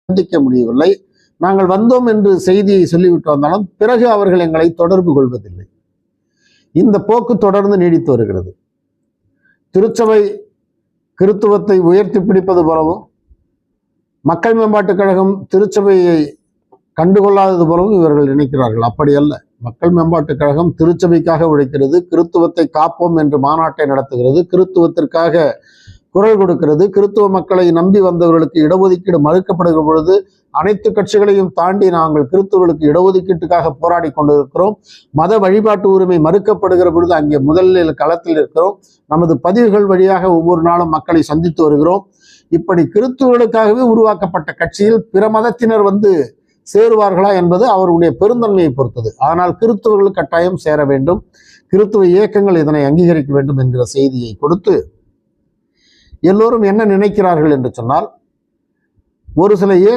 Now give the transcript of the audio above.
சந்திக்க முடியவில்லை. நாங்கள் வந்தோம் என்று செய்தியை சொல்லிவிட்டு வந்தாலும் பிறகு அவர்கள் எங்களை தொடர்பு கொள்வதில்லை. இந்த போக்கு தொடர்ந்து நீடித்து வருகிறது. திருச்சபை கிறித்துவத்தை உயர்த்தி பிடிப்பது போலவும் மக்கள் மேம்பாட்டுக் கழகம் திருச்சபையை கண்டுகொள்ளாதது போலவும் இவர்கள் நினைக்கிறார்கள். அப்படி அல்ல. மக்கள் மேம்பாட்டுக் கழகம் திருச்சபைக்காக உழைக்கிறது, கிறித்துவத்தை காப்போம் என்று மாநாட்டை நடத்துகிறது, கிறித்துவத்திற்காக குரல் கொடுக்கிறது. கிறித்துவ மக்களை நம்பி வந்தவர்களுக்கு இடஒதுக்கீடு மறுக்கப்படுகிற பொழுது அனைத்து கட்சிகளையும் தாண்டி நாங்கள் கிறித்துவர்களுக்கு இடஒதுக்கீட்டுக்காக போராடி கொண்டிருக்கிறோம். மத வழிபாட்டு உரிமை மறுக்கப்படுகிற பொழுது அங்கே முதலில் களத்தில் இருக்கிறோம். நமது பதிவுகள் வழியாக ஒவ்வொரு நாளும் மக்களை சந்தித்து வருகிறோம். இப்படி கிறித்துவர்களுக்காகவே உருவாக்கப்பட்ட கட்சியில் பிற மதத்தினர் வந்து சேருவார்களா என்பது அவருடைய பெருந்தன்மையை பொறுத்தது. ஆனால் கிறித்துவர்கள் கட்டாயம் சேர வேண்டும், கிறித்துவ இயக்கங்கள் இதனை அங்கீகரிக்க வேண்டும் என்கிற செய்தியை கொடுத்து எல்லோரும் என்ன நினைக்கிறார்கள் என்று சொன்னால், ஒரு சில